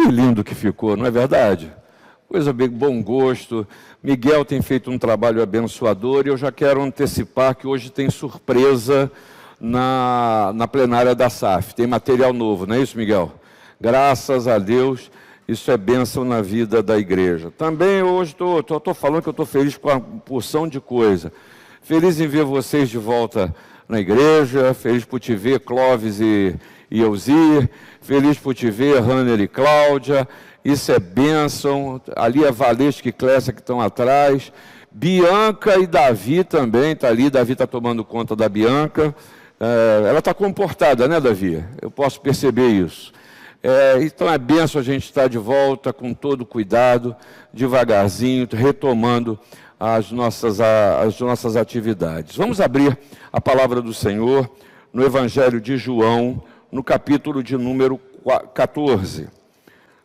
lindo que ficou, não é verdade? Coisa bem, bom gosto. Miguel tem feito um trabalho abençoador e eu já quero antecipar que hoje tem surpresa na plenária da SAF. Tem material novo, não é isso, Miguel? Graças a Deus, isso é bênção na vida da igreja. Também hoje estou falando que eu estou feliz com uma porção de coisa. Feliz em ver vocês de volta na igreja, feliz por te ver, Clóvis e Elzir, feliz por te ver, Hanner e Cláudia, isso é bênção. Ali é Valesca e Clécia que estão atrás, Bianca e Davi também, está ali, Davi está tomando conta da Bianca, ela está comportada, né, Davi? Eu posso perceber isso. Então é bênção a gente estar de volta com todo cuidado, devagarzinho, retomando as nossas atividades. Vamos abrir a palavra do Senhor no Evangelho de João, no capítulo de número 14.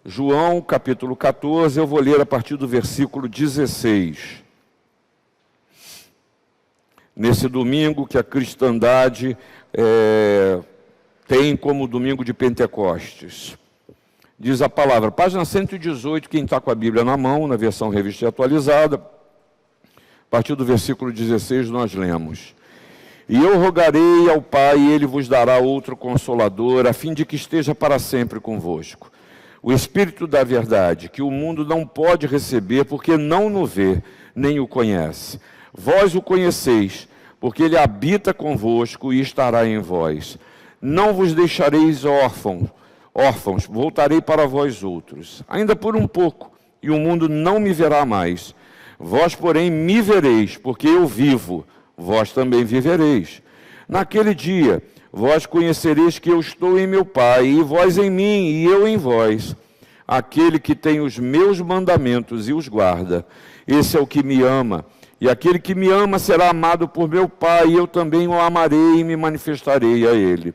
João, capítulo 14, eu vou ler a partir do versículo 16. Nesse domingo que a cristandade tem como domingo de Pentecostes. Diz a palavra, página 118, quem está com a Bíblia na mão, na versão revista e atualizada, a partir do versículo 16 nós lemos. E eu rogarei ao Pai, e Ele vos dará outro Consolador, a fim de que esteja para sempre convosco. O Espírito da verdade, que o mundo não pode receber, porque não o vê, nem o conhece. Vós o conheceis, porque Ele habita convosco e estará em vós. Não vos deixareis órfãos, voltarei para vós outros. Ainda por um pouco, e o mundo não me verá mais. Vós, porém, me vereis, porque eu vivo, vós também vivereis. Naquele dia, vós conhecereis que eu estou em meu Pai, e vós em mim, e eu em vós. Aquele que tem os meus mandamentos e os guarda, esse é o que me ama. E aquele que me ama será amado por meu Pai, e eu também o amarei e me manifestarei a ele.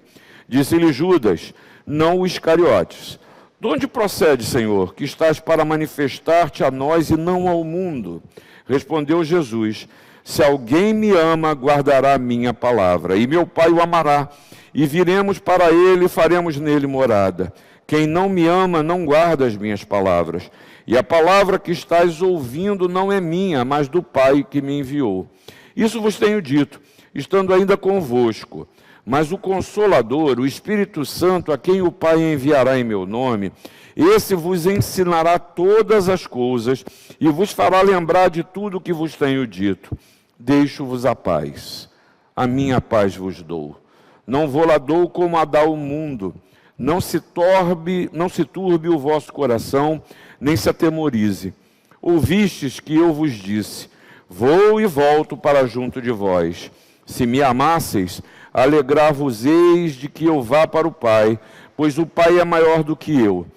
Disse-lhe Judas, não o Iscariotes. De onde procede, Senhor, que estás para manifestar-te a nós e não ao mundo? Respondeu Jesus, se alguém me ama, guardará a minha palavra, e meu Pai o amará, e viremos para ele e faremos nele morada. Quem não me ama, não guarda as minhas palavras, e a palavra que estás ouvindo não é minha, mas do Pai que me enviou. Isso vos tenho dito, estando ainda convosco. Mas o Consolador, o Espírito Santo, a quem o Pai enviará em meu nome, esse vos ensinará todas as coisas e vos fará lembrar de tudo o que vos tenho dito. Deixo-vos a paz, a minha paz vos dou. Não vou-la dou como a dá o mundo. Não se turbe o vosso coração, nem se atemorize. Ouvistes que eu vos disse, vou e volto para junto de vós. Se me amasseis, alegrar-vos-eis de que eu vá para o Pai, pois o Pai é maior do que eu.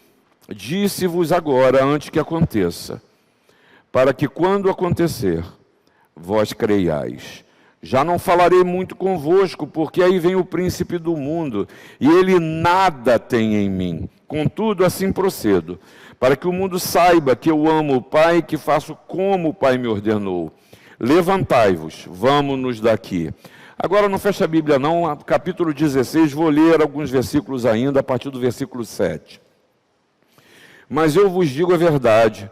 Disse-vos agora, antes que aconteça, para que quando acontecer, vós creiais. Já não falarei muito convosco, porque aí vem o príncipe do mundo, e ele nada tem em mim. Contudo, assim procedo, para que o mundo saiba que eu amo o Pai e que faço como o Pai me ordenou. Levantai-vos, vamos-nos daqui. Agora não fecha a Bíblia não, capítulo 16, vou ler alguns versículos ainda, a partir do versículo 7. Mas eu vos digo a verdade,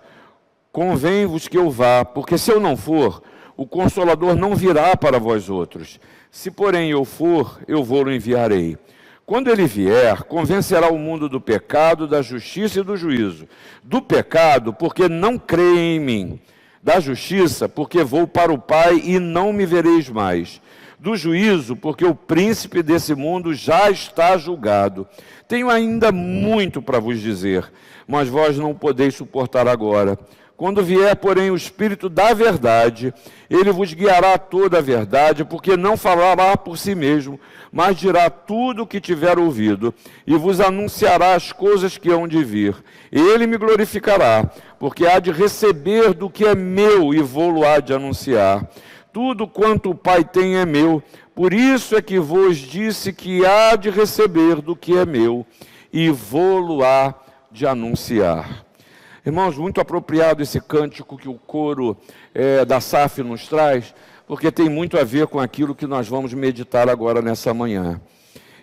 convém-vos que eu vá, porque se eu não for, o Consolador não virá para vós outros. Se porém eu for, eu vou-lo enviarei. Quando ele vier, convencerá o mundo do pecado, da justiça e do juízo. Do pecado, porque não creem em mim. Da justiça, porque vou para o Pai e não me vereis mais. Do juízo, porque o príncipe desse mundo já está julgado. Tenho ainda muito para vos dizer, mas vós não podeis suportar agora. Quando vier, porém, o Espírito da verdade, ele vos guiará a toda a verdade, porque não falará por si mesmo, mas dirá tudo o que tiver ouvido, e vos anunciará as coisas que hão de vir. Ele me glorificará, porque há de receber do que é meu, e vou-lo há de anunciar. Tudo quanto o Pai tem é meu, por isso é que vos disse que há de receber do que é meu, e vou-lo há de anunciar. Irmãos, muito apropriado esse cântico que o coro da SAF nos traz, porque tem muito a ver com aquilo que nós vamos meditar agora nessa manhã.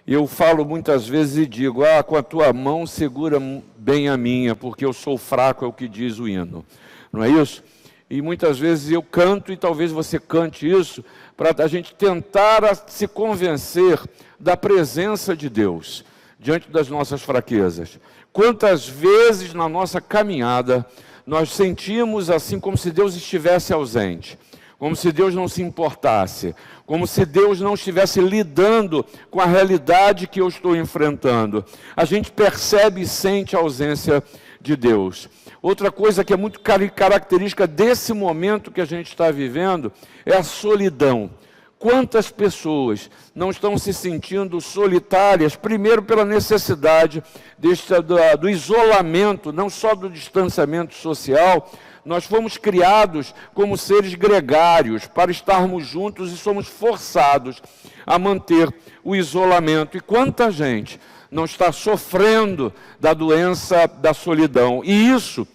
Eu falo muitas vezes e digo, com a tua mão segura bem a minha, porque eu sou fraco, é o que diz o hino. Não é isso? E muitas vezes eu canto, e talvez você cante isso, para a gente tentar se convencer da presença de Deus diante das nossas fraquezas. Quantas vezes na nossa caminhada nós sentimos assim como se Deus estivesse ausente, como se Deus não se importasse, como se Deus não estivesse lidando com a realidade que eu estou enfrentando. A gente percebe e sente a ausência de Deus. Outra coisa que é muito característica desse momento que a gente está vivendo é a solidão. Quantas pessoas não estão se sentindo solitárias, primeiro pela necessidade do isolamento, não só do distanciamento social. Nós fomos criados como seres gregários para estarmos juntos e somos forçados a manter o isolamento. E quanta gente não está sofrendo da doença da solidão. E isso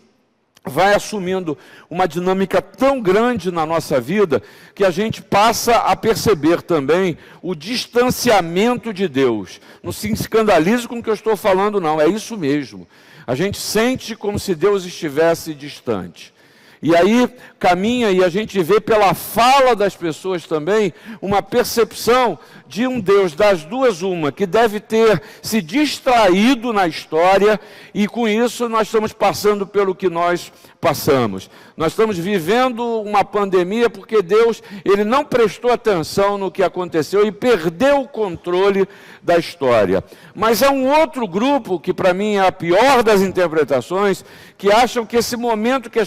vai assumindo uma dinâmica tão grande na nossa vida que a gente passa a perceber também o distanciamento de Deus. Não se escandalize com o que eu estou falando, não, é isso mesmo. A gente sente como se Deus estivesse distante. E aí caminha e a gente vê pela fala das pessoas também uma percepção de um Deus das duas uma, que deve ter se distraído na história, e com isso nós estamos passando pelo que nós passamos. Nós estamos vivendo uma pandemia porque Deus, Ele não prestou atenção no que aconteceu e perdeu o controle da história. Mas há um outro grupo, que para mim é a pior das interpretações, que acham que esse momento que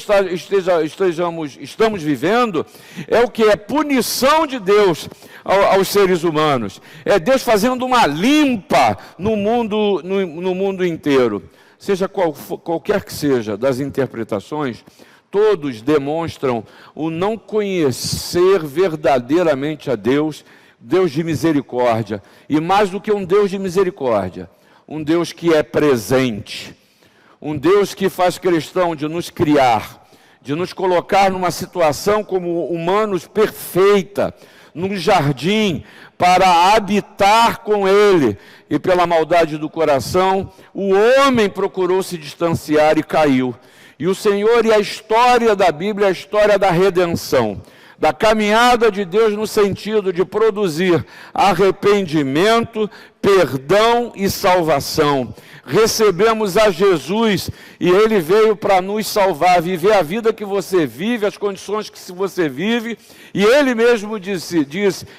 estamos vivendo é o que? É punição de Deus aos seres humanos. É Deus fazendo uma limpa no mundo inteiro. Seja qualquer que seja das interpretações, todos demonstram o não conhecer verdadeiramente a Deus, Deus de misericórdia. E mais do que um Deus de misericórdia, um Deus que é presente, um Deus que faz questão de nos criar, de nos colocar numa situação como humanos perfeita, num jardim, para habitar com Ele. E pela maldade do coração, o homem procurou se distanciar e caiu. E o Senhor, e a história da Bíblia, é a história da redenção, da caminhada de Deus no sentido de produzir arrependimento, perdão e salvação. Recebemos a Jesus e Ele veio para nos salvar, viver a vida que você vive, as condições que você vive, e Ele mesmo diz,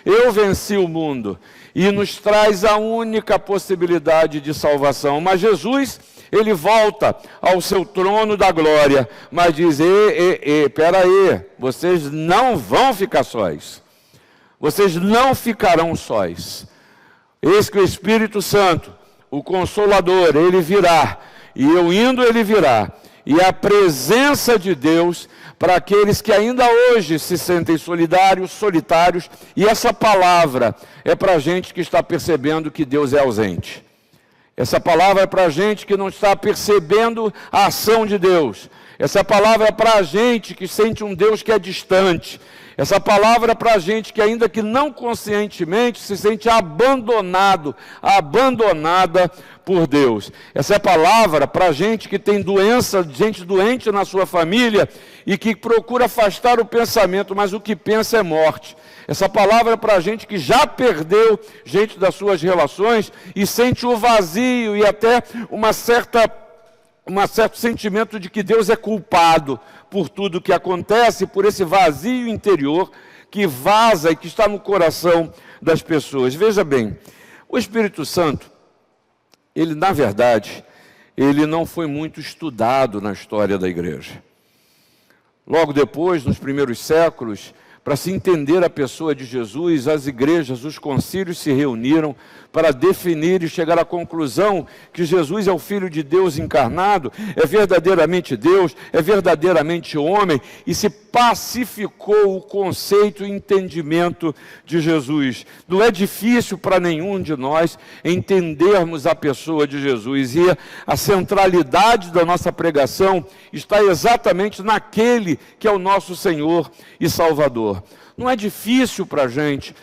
eu venci o mundo, e nos traz a única possibilidade de salvação. Mas Jesus, Ele volta ao seu trono da glória, mas diz, espera aí, vocês não vão ficar sós, vocês não ficarão sós. Eis que o Espírito Santo, o Consolador, Ele virá, e eu indo, Ele virá, e a presença de Deus para aqueles que ainda hoje se sentem solitários, e essa palavra é para a gente que está percebendo que Deus é ausente. Essa palavra é para a gente que não está percebendo a ação de Deus. Essa palavra é para a gente que sente um Deus que é distante. Essa palavra é para a gente que, ainda que não conscientemente, se sente abandonada por Deus. Essa é a palavra para a gente que tem doença, gente doente na sua família e que procura afastar o pensamento, mas o que pensa é morte. Essa palavra é para a gente que já perdeu gente das suas relações e sente o vazio e até um certo sentimento de que Deus é culpado por tudo que acontece, por esse vazio interior que vaza e que está no coração das pessoas. Veja bem, o Espírito Santo, ele na verdade, ele não foi muito estudado na história da igreja. Logo depois, nos primeiros séculos, para se entender a pessoa de Jesus, as igrejas, os concílios se reuniram para definir e chegar à conclusão que Jesus é o Filho de Deus encarnado, é verdadeiramente Deus, é verdadeiramente homem, e se pacificou o conceito e entendimento de Jesus. Não é difícil para nenhum de nós entendermos a pessoa de Jesus, e a centralidade da nossa pregação está exatamente naquele que é o nosso Senhor e Salvador. Salvador. Não é difícil para a gente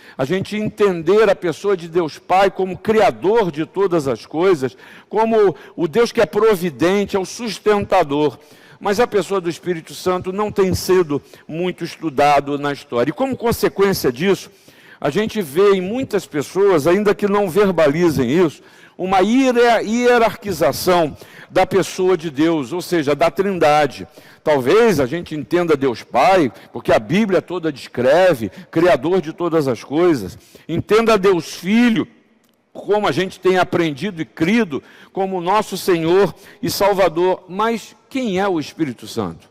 entender a pessoa de Deus Pai como Criador de todas as coisas, como o Deus que é providente, é o sustentador. Mas a pessoa do Espírito Santo não tem sido muito estudado na história. E como consequência disso, a gente vê em muitas pessoas, ainda que não verbalizem isso, uma hierarquização da pessoa de Deus, ou seja, da Trindade. Talvez a gente entenda Deus Pai, porque a Bíblia toda descreve, Criador de todas as coisas. Entenda Deus Filho, como a gente tem aprendido e crido, como nosso Senhor e Salvador. Mas quem é o Espírito Santo?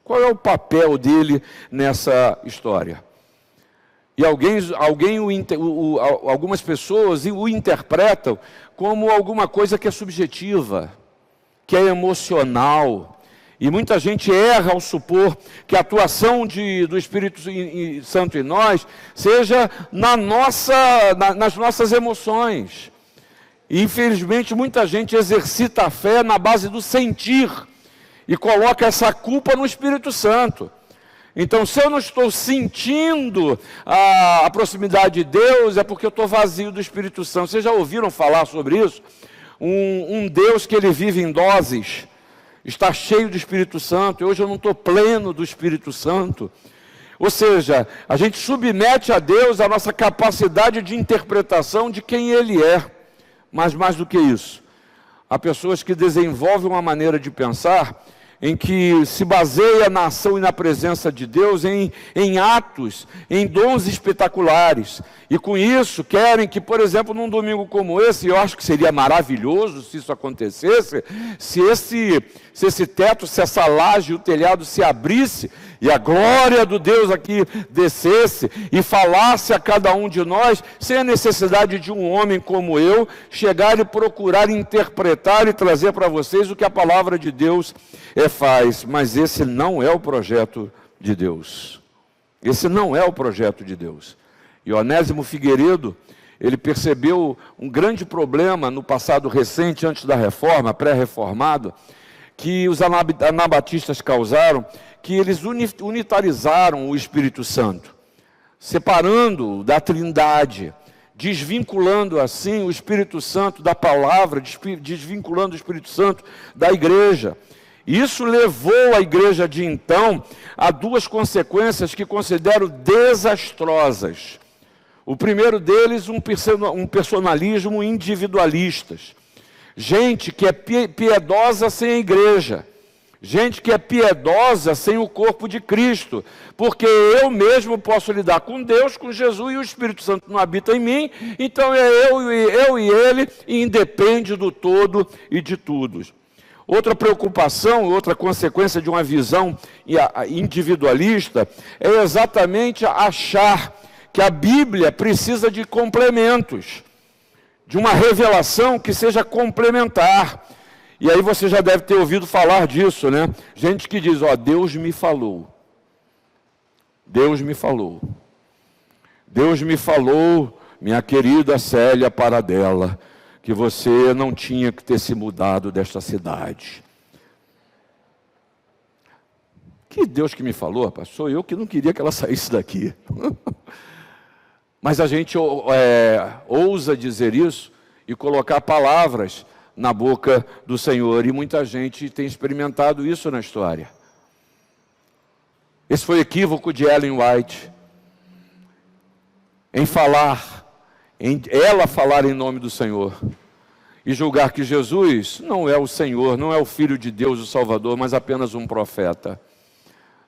Qual é o papel dele nessa história? E algumas pessoas o interpretam como alguma coisa que é subjetiva, que é emocional. E muita gente erra ao supor que a atuação do Espírito Santo em nós seja nas nossas emoções. E, infelizmente, muita gente exercita a fé na base do sentir e coloca essa culpa no Espírito Santo. Então, se eu não estou sentindo a proximidade de Deus, é porque eu estou vazio do Espírito Santo. Vocês já ouviram falar sobre isso? Um Deus que ele vive em doses, está cheio do Espírito Santo, e hoje eu não estou pleno do Espírito Santo. Ou seja, a gente submete a Deus a nossa capacidade de interpretação de quem Ele é. Mas mais do que isso, há pessoas que desenvolvem uma maneira de pensar em que se baseia na ação e na presença de Deus em atos, em dons espetaculares. E com isso querem que, por exemplo, num domingo como esse, eu acho que seria maravilhoso se isso acontecesse, se esse teto, se essa laje, o telhado se abrisse, e a glória do Deus aqui descesse e falasse a cada um de nós, sem a necessidade de um homem como eu chegar e procurar interpretar e trazer para vocês o que a palavra de Deus faz. Mas esse não é o projeto de Deus. Esse não é o projeto de Deus. E Onésimo Figueiredo, ele percebeu um grande problema no passado recente, antes da reforma, pré-reformado, que os anabatistas causaram, que eles unitarizaram o Espírito Santo, separando da Trindade, desvinculando assim o Espírito Santo da palavra, desvinculando o Espírito Santo da igreja. Isso levou a igreja de então a duas consequências que considero desastrosas. O primeiro deles, um personalismo individualista. Gente que é piedosa sem a igreja. Gente que é piedosa sem o corpo de Cristo. Porque eu mesmo posso lidar com Deus, com Jesus, e o Espírito Santo não habita em mim. Então é eu e ele, e independe do todo e de tudo. Outra preocupação, outra consequência de uma visão individualista é exatamente achar que a Bíblia precisa de complementos, de uma revelação que seja complementar. E aí você já deve ter ouvido falar disso, né? Gente que diz, Deus me falou. Deus me falou. Deus me falou, minha querida Célia Paradela, que você não tinha que ter se mudado desta cidade. Que Deus que me falou, rapaz? Sou eu que não queria que ela saísse daqui. Mas a gente ousa dizer isso e colocar palavras na boca do Senhor. E muita gente tem experimentado isso na história. Esse foi o equívoco de Ellen White. Em ela falar em nome do Senhor. E julgar que Jesus não é o Senhor, não é o Filho de Deus, o Salvador, mas apenas um profeta.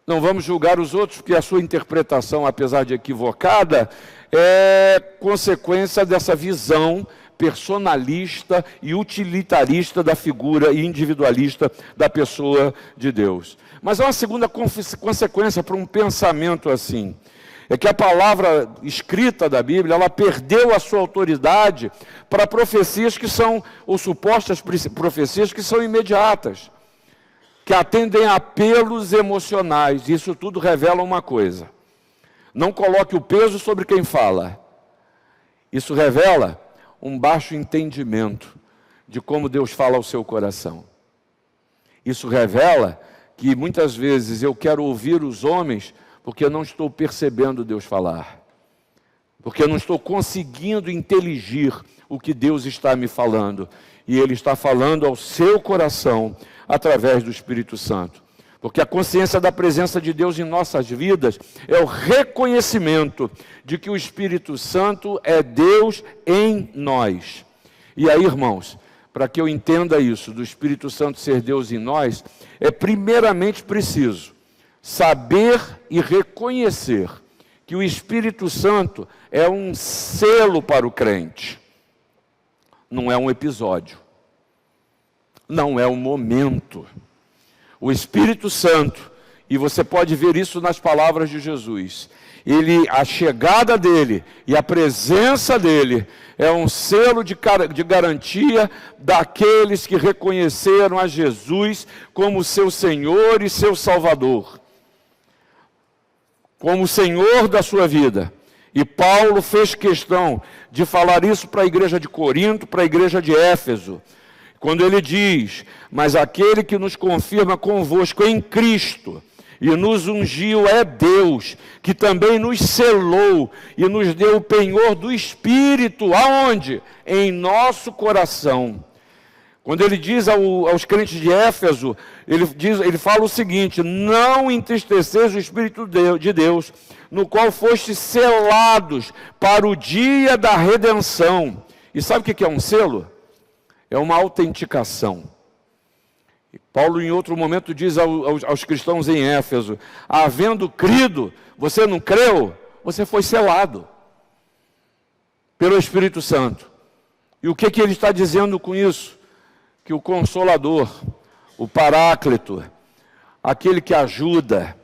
Não vamos julgar os outros, porque a sua interpretação, apesar de equivocada, é consequência dessa visão personalista e utilitarista da figura e individualista da pessoa de Deus. Mas há uma segunda consequência para um pensamento assim. É que a palavra escrita da Bíblia, ela perdeu a sua autoridade para profecias que são, ou supostas profecias que são imediatas, que atendem a apelos emocionais. Isso tudo revela uma coisa. Não coloque o peso sobre quem fala. Isso revela um baixo entendimento de como Deus fala ao seu coração. Isso revela que muitas vezes eu quero ouvir os homens Porque eu não estou percebendo Deus falar. Porque eu não estou conseguindo inteligir o que Deus está me falando. E Ele está falando ao seu coração através do Espírito Santo. Porque a consciência da presença de Deus em nossas vidas é o reconhecimento de que o Espírito Santo é Deus em nós. E aí, irmãos, para que eu entenda isso, do Espírito Santo ser Deus em nós, é primeiramente preciso saber e reconhecer que o Espírito Santo é um selo para o crente. Não é um episódio. Não é um momento. O Espírito Santo, e você pode ver isso nas palavras de Jesus, a chegada dele e a presença dele é um selo de garantia daqueles que reconheceram a Jesus como seu Senhor e seu Salvador, como o Senhor da sua vida. E Paulo fez questão de falar isso para a igreja de Corinto, para a igreja de Éfeso, quando ele diz: mas aquele que nos confirma convosco em Cristo e nos ungiu é Deus, que também nos selou e nos deu o penhor do Espírito. Aonde? Em nosso coração. Quando ele diz aos crentes de Éfeso, ele fala o seguinte: não entristeceis o Espírito de Deus, no qual fostes selados para o dia da redenção. E sabe o que é um selo? É uma autenticação. Paulo, em outro momento, diz aos cristãos em Éfeso: havendo crido, você não creu, você foi selado pelo Espírito Santo. E o que ele está dizendo com isso? Que o Consolador, o Paráclito, aquele que ajuda,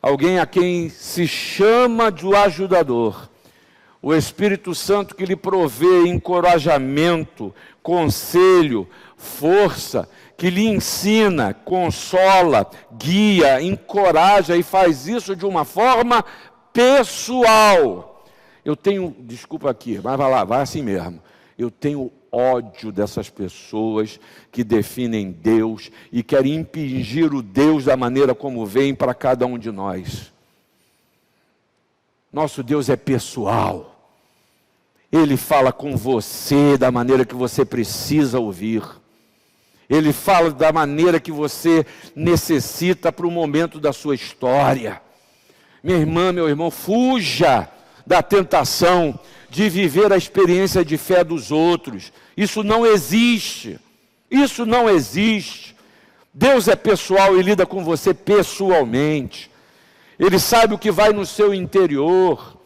alguém a quem se chama de ajudador, o Espírito Santo que lhe provê encorajamento, conselho, força, que lhe ensina, consola, guia, encoraja e faz isso de uma forma pessoal. Eu tenho, desculpa aqui, mas vai lá, vai assim mesmo. Eu tenho ódio dessas pessoas que definem Deus e querem impingir o Deus da maneira como vem para cada um de nós. Nosso Deus é pessoal. Ele fala com você da maneira que você precisa ouvir. Ele fala da maneira que você necessita para o momento da sua história. Minha irmã, meu irmão, fuja da tentação de viver a experiência de fé dos outros. Isso não existe. Isso não existe. Deus é pessoal e lida com você pessoalmente. Ele sabe o que vai no seu interior.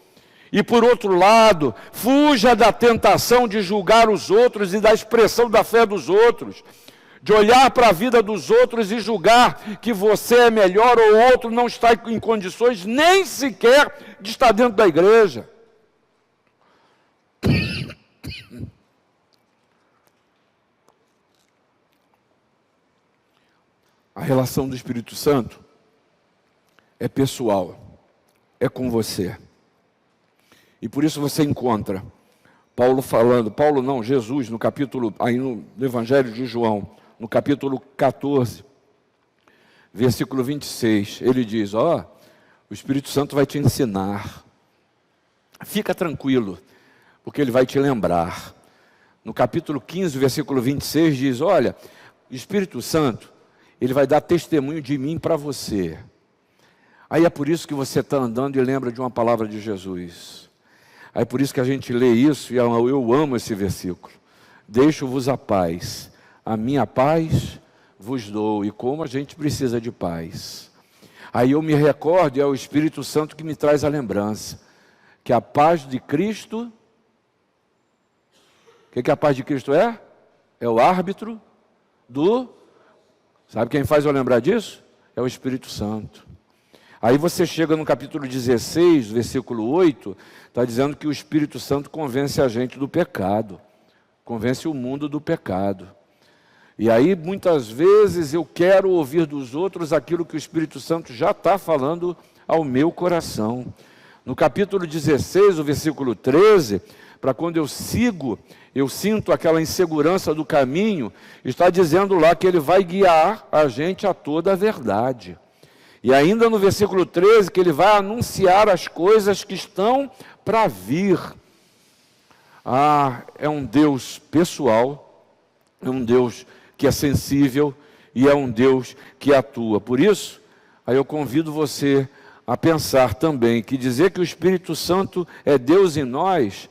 E por outro lado, fuja da tentação de julgar os outros e da expressão da fé dos outros. De olhar para a vida dos outros e julgar que você é melhor ou o outro não está em condições nem sequer de estar dentro da igreja. A relação do Espírito Santo é pessoal, é com você. E por isso você encontra Jesus no capítulo, aí no Evangelho de João, no capítulo 14, versículo 26, ele diz: o Espírito Santo vai te ensinar. Fica tranquilo, porque ele vai te lembrar. No capítulo 15, versículo 26, diz: olha, o Espírito Santo, ele vai dar testemunho de mim para você. Aí é por isso que você está andando e lembra de uma palavra de Jesus. Aí é por isso que a gente lê isso, e eu amo esse versículo. Deixo-vos a paz, a minha paz vos dou. E como a gente precisa de paz. Aí eu me recordo, e é o Espírito Santo que me traz a lembrança, que a paz de Cristo, o que a paz de Cristo é? É o árbitro sabe quem faz eu lembrar disso? É o Espírito Santo. Aí você chega no capítulo 16, versículo 8, está dizendo que o Espírito Santo convence a gente do pecado, convence o mundo do pecado. E aí muitas vezes eu quero ouvir dos outros aquilo que o Espírito Santo já está falando ao meu coração. No capítulo 16, o versículo 13, para quando eu sinto aquela insegurança do caminho, está dizendo lá que ele vai guiar a gente a toda a verdade. E ainda no versículo 13, que ele vai anunciar as coisas que estão para vir. É um Deus pessoal, é um Deus que é sensível e é um Deus que atua. Por isso, aí eu convido você a pensar também que dizer que o Espírito Santo é Deus em nós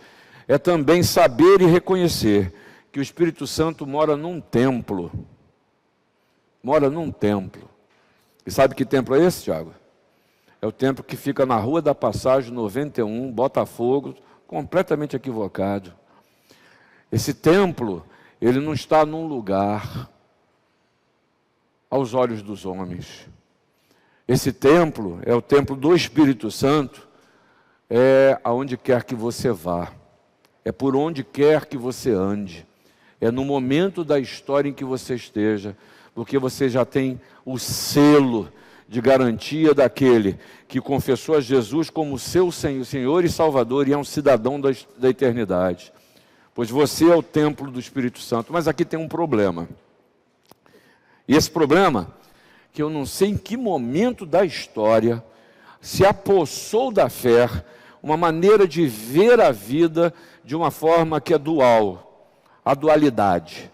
é também saber e reconhecer que o Espírito Santo mora num templo. Mora num templo. E sabe que templo é esse, Tiago? É o templo que fica na Rua da Passagem 91, Botafogo, completamente equivocado. Esse templo, ele não está num lugar aos olhos dos homens. Esse templo é o templo do Espírito Santo, é aonde quer que você vá, é por onde quer que você ande, é no momento da história em que você esteja, porque você já tem o selo de garantia daquele que confessou a Jesus como seu Senhor e Salvador e é um cidadão da eternidade. Pois você é o templo do Espírito Santo. Mas aqui tem um problema. E esse problema, que eu não sei em que momento da história se apossou da fé uma maneira de ver a vida de uma forma que é dual, a dualidade.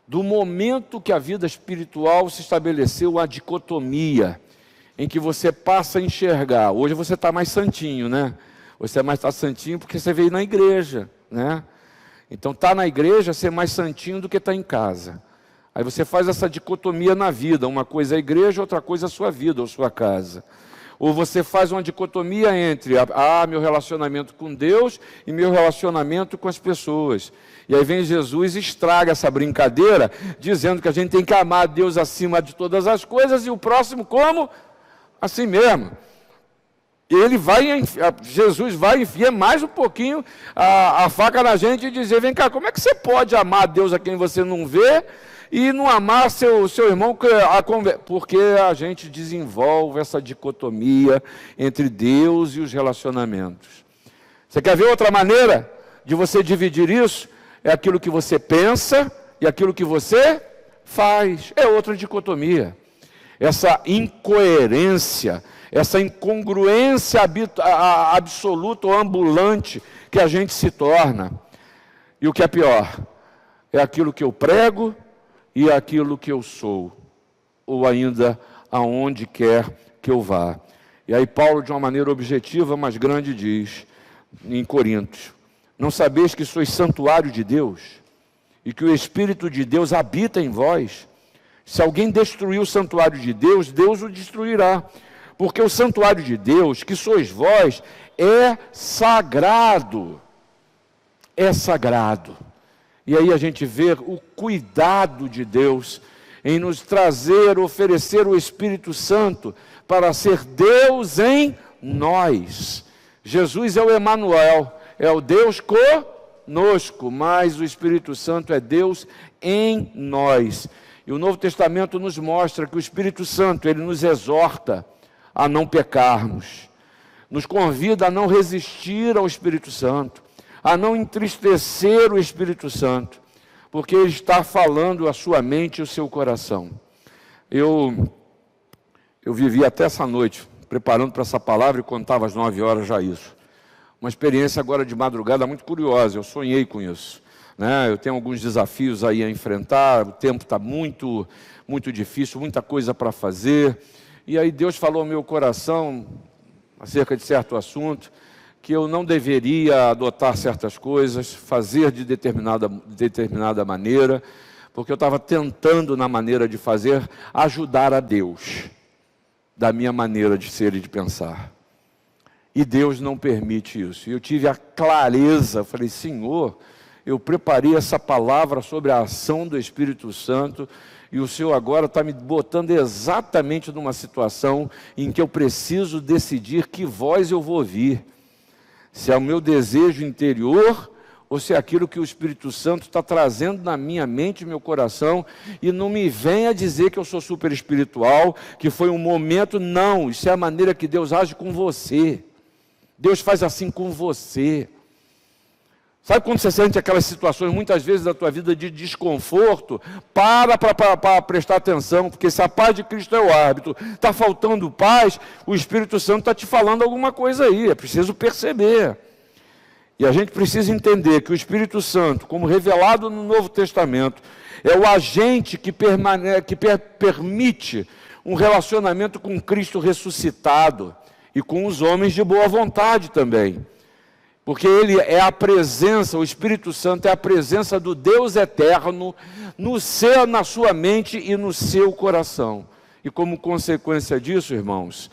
Do momento que a vida espiritual se estabeleceu a dicotomia, em que você passa a enxergar. Hoje você está mais santinho, né? Você está santinho porque você veio na igreja, né? Então, está na igreja, ser mais santinho do que está em casa. Aí você faz essa dicotomia na vida. Uma coisa é a igreja, outra coisa é a sua vida ou sua casa. Ou você faz uma dicotomia entre meu relacionamento com Deus e meu relacionamento com as pessoas. E aí vem Jesus e estraga essa brincadeira, dizendo que a gente tem que amar a Deus acima de todas as coisas e o próximo como? Assim mesmo. Jesus vai enfiar mais um pouquinho a faca na gente e dizer, vem cá, como é que você pode amar a Deus a quem você não vê e não amar seu irmão? Porque a gente desenvolve essa dicotomia entre Deus e os relacionamentos. Você quer ver outra maneira de você dividir isso? É aquilo que você pensa e aquilo que você faz. É outra dicotomia. Essa incoerência, essa incongruência absoluta ou ambulante que a gente se torna. E o que é pior, é aquilo que eu prego e aquilo que eu sou, ou ainda aonde quer que eu vá. E aí Paulo, de uma maneira objetiva, mas grande, diz, em Coríntios, não sabeis que sois santuário de Deus, e que o Espírito de Deus habita em vós? Se alguém destruir o santuário de Deus, Deus o destruirá. Porque o santuário de Deus, que sois vós, é sagrado. É sagrado. E aí a gente vê o cuidado de Deus em nos trazer, oferecer o Espírito Santo para ser Deus em nós. Jesus é o Emanuel, é o Deus conosco, mas o Espírito Santo é Deus em nós. E o Novo Testamento nos mostra que o Espírito Santo, ele nos exorta a não pecarmos, nos convida a não resistir ao Espírito Santo, a não entristecer o Espírito Santo, porque ele está falando a sua mente e o seu coração. Eu vivi até essa noite, preparando para essa palavra, e contava às 9 horas já isso. Uma experiência agora de madrugada muito curiosa, eu sonhei com isso. Eu tenho alguns desafios aí a enfrentar, o tempo está muito, muito difícil, muita coisa para fazer. E aí Deus falou ao meu coração, acerca de certo assunto, que eu não deveria adotar certas coisas, fazer de determinada maneira, porque eu estava tentando, na maneira de fazer, ajudar a Deus, da minha maneira de ser e de pensar. E Deus não permite isso. E eu tive a clareza, falei, Senhor, eu preparei essa palavra sobre a ação do Espírito Santo e o Senhor agora está me botando exatamente numa situação em que eu preciso decidir que voz eu vou ouvir. Se é o meu desejo interior ou se é aquilo que o Espírito Santo está trazendo na minha mente e meu coração. E não me venha dizer que eu sou super espiritual, que foi um momento. Não, isso é a maneira que Deus age com você. Deus faz assim com você. Sabe quando você sente aquelas situações, muitas vezes, da tua vida de desconforto? Para prestar atenção, porque se a paz de Cristo é o árbitro, está faltando paz, o Espírito Santo está te falando alguma coisa aí, é preciso perceber. E a gente precisa entender que o Espírito Santo, como revelado no Novo Testamento, é o agente que permite um relacionamento com Cristo ressuscitado e com os homens de boa vontade também. Porque ele é a presença, o Espírito Santo é a presença do Deus eterno na sua mente e no seu coração. E como consequência disso, irmãos,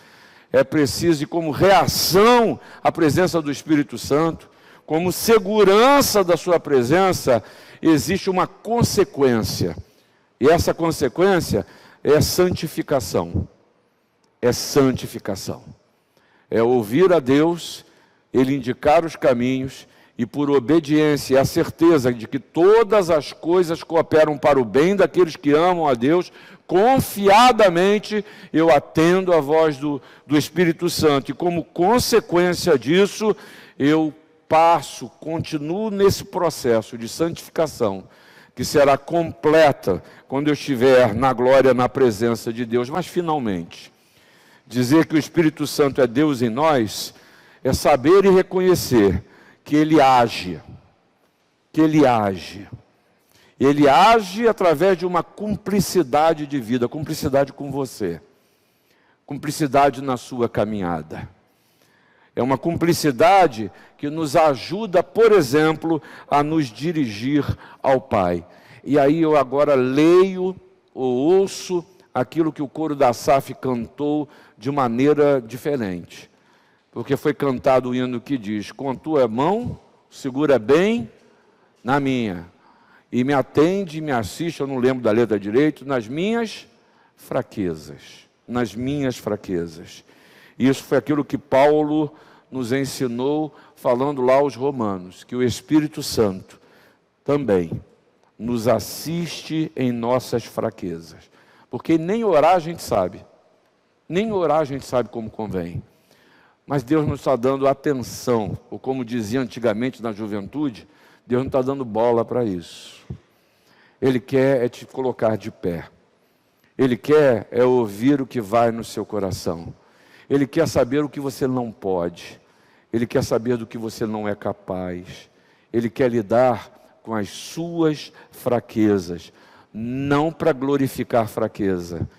é preciso, e como reação à presença do Espírito Santo, como segurança da sua presença, existe uma consequência. E essa consequência é santificação. É santificação. É ouvir a Deus, Ele indicar os caminhos, e por obediência e a certeza de que todas as coisas cooperam para o bem daqueles que amam a Deus, confiadamente eu atendo a voz do Espírito Santo. E como consequência disso, eu continuo nesse processo de santificação, que será completa quando eu estiver na glória, na presença de Deus. Mas finalmente, dizer que o Espírito Santo é Deus em nós, é saber e reconhecer que Ele age, Ele age através de uma cumplicidade de vida, cumplicidade com você, cumplicidade na sua caminhada. É uma cumplicidade que nos ajuda, por exemplo, a nos dirigir ao Pai. E aí eu agora leio ou ouço aquilo que o coro da Asaf cantou de maneira diferente. Porque foi cantado o hino que diz: com tua mão, segura bem na minha, e me atende, me assiste, eu não lembro da letra direito, nas minhas fraquezas. Nas minhas fraquezas. Isso foi aquilo que Paulo nos ensinou, falando lá aos Romanos, que o Espírito Santo também nos assiste em nossas fraquezas. Porque nem orar a gente sabe, nem orar a gente sabe como convém. Mas Deus não está dando atenção, ou como dizia antigamente na juventude, Deus não está dando bola para isso. Ele quer te colocar de pé. Ele quer ouvir o que vai no seu coração. Ele quer saber o que você não pode. Ele quer saber do que você não é capaz. Ele quer lidar com as suas fraquezas. Não para glorificar fraqueza,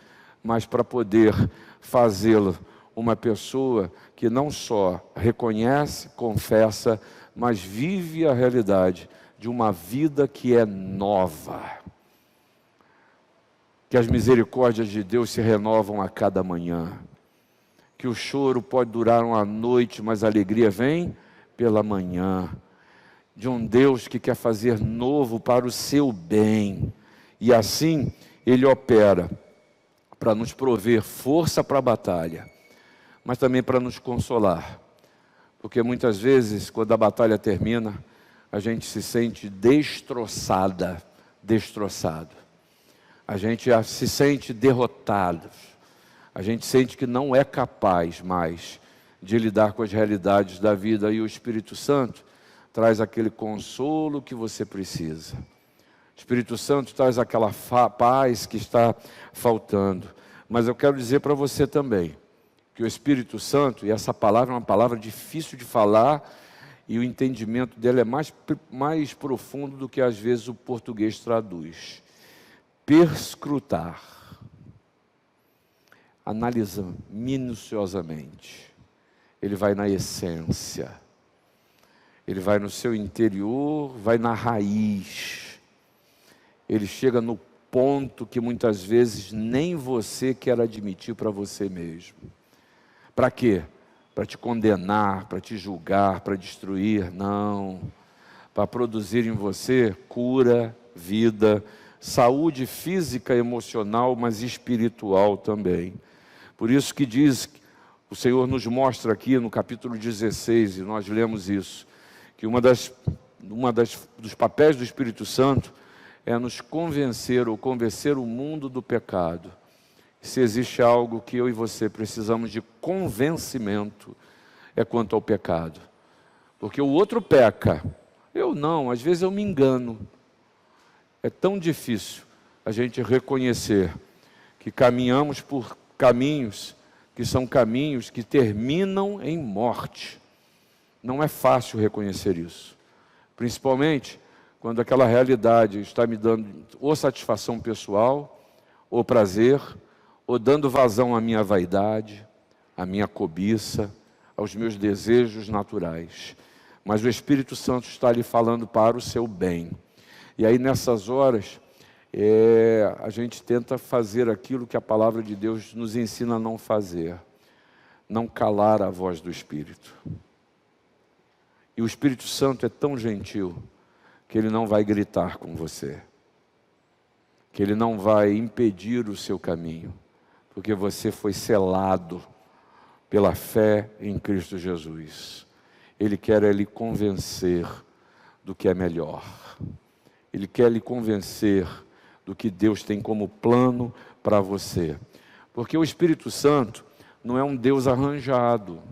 mas para poder fazê-lo uma pessoa que não só reconhece, confessa, mas vive a realidade de uma vida que é nova. Que as misericórdias de Deus se renovam a cada manhã. Que o choro pode durar uma noite, mas a alegria vem pela manhã. De um Deus que quer fazer novo para o seu bem. E assim Ele opera para nos prover força para a batalha, mas também para nos consolar. Porque muitas vezes, quando a batalha termina, a gente se sente destroçado. A gente se sente derrotado. A gente sente que não é capaz mais de lidar com as realidades da vida. E o Espírito Santo traz aquele consolo que você precisa. O Espírito Santo traz aquela paz que está faltando. Mas eu quero dizer para você também, que o Espírito Santo, e essa palavra é uma palavra difícil de falar, e o entendimento dela é mais profundo do que às vezes o português traduz. Perscrutar. Analisa minuciosamente. Ele vai na essência. Ele vai no seu interior, vai na raiz. Ele chega no ponto que muitas vezes nem você quer admitir para você mesmo. Para quê? Para te condenar, para te julgar, para destruir? Não. Para produzir em você cura, vida, saúde física, emocional, mas espiritual também. Por isso que diz, o Senhor nos mostra aqui no capítulo 16, e nós lemos isso, que dos papéis do Espírito Santo é nos convencer ou convencer o mundo do pecado. Se existe algo que eu e você precisamos de convencimento, é quanto ao pecado. Porque o outro peca, Eu não, às vezes eu me engano. É tão difícil a gente reconhecer que caminhamos por caminhos que são caminhos que terminam em morte. Não é fácil reconhecer isso. Principalmente quando aquela realidade está me dando ou satisfação pessoal, ou prazer, ou dando vazão à minha vaidade, à minha cobiça, aos meus desejos naturais. Mas o Espírito Santo está lhe falando para o seu bem. E aí nessas horas, a gente tenta fazer aquilo que a palavra de Deus nos ensina a não fazer. Não calar a voz do Espírito. E o Espírito Santo é tão gentil que ele não vai gritar com você. Que ele não vai impedir o seu caminho. Porque você foi selado pela fé em Cristo Jesus. Ele quer lhe convencer do que é melhor. Ele quer lhe convencer do que Deus tem como plano para você. Porque o Espírito Santo não é um Deus arranjado.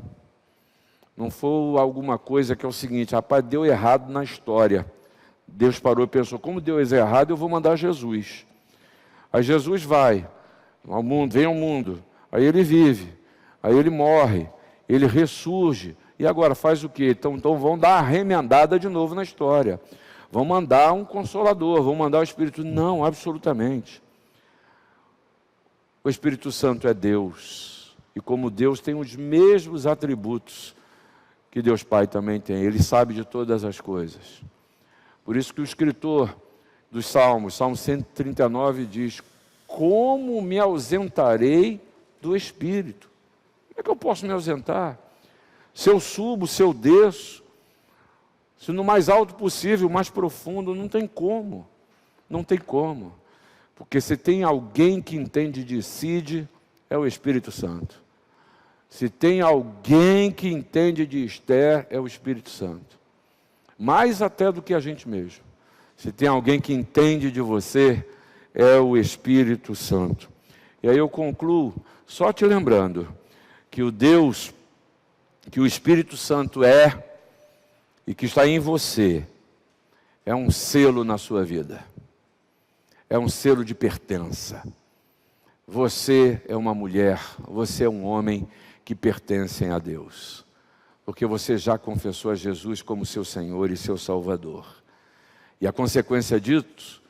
Não foi alguma coisa que é o seguinte, rapaz, deu errado na história. Deus parou e pensou, como deu errado, eu vou mandar Jesus. Aí Jesus vai ao mundo, vem ao mundo. Aí ele vive, aí ele morre, ele ressurge. E agora faz o quê? Então vão dar uma remendada de novo na história. Vão mandar um consolador, vão mandar o Espírito. Não, absolutamente. O Espírito Santo é Deus. E como Deus tem os mesmos atributos que Deus Pai também tem. Ele sabe de todas as coisas. Por isso que o escritor dos Salmos, Salmo 139, diz: como me ausentarei do Espírito? Como é que eu posso me ausentar? Se eu subo, se eu desço, se no mais alto possível, mais profundo, não tem como. Não tem como. Porque se tem alguém que entende e decide, é o Espírito Santo. Se tem alguém que entende de Esther, é o Espírito Santo. Mais até do que a gente mesmo. Se tem alguém que entende de você, é o Espírito Santo. E aí eu concluo só te lembrando que o Deus, que o Espírito Santo é e que está em você, é um selo na sua vida. É um selo de pertença. Você é uma mulher, você é um homem que pertencem a Deus. Porque você já confessou a Jesus como seu Senhor e seu Salvador. E a consequência disso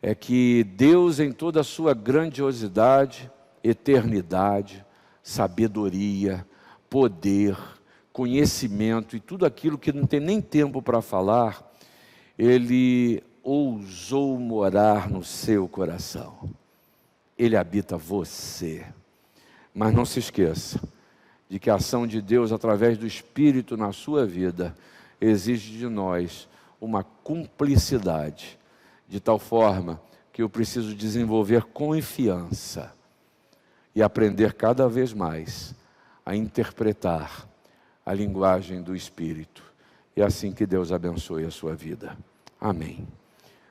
é que Deus, em toda a sua grandiosidade, eternidade, sabedoria, poder, conhecimento e tudo aquilo que não tem nem tempo para falar, Ele ousou morar no seu coração. Ele habita você. Mas não se esqueça de que a ação de Deus através do Espírito na sua vida exige de nós uma cumplicidade, de tal forma que eu preciso desenvolver confiança e aprender cada vez mais a interpretar a linguagem do Espírito. E é assim que Deus abençoe a sua vida. Amém.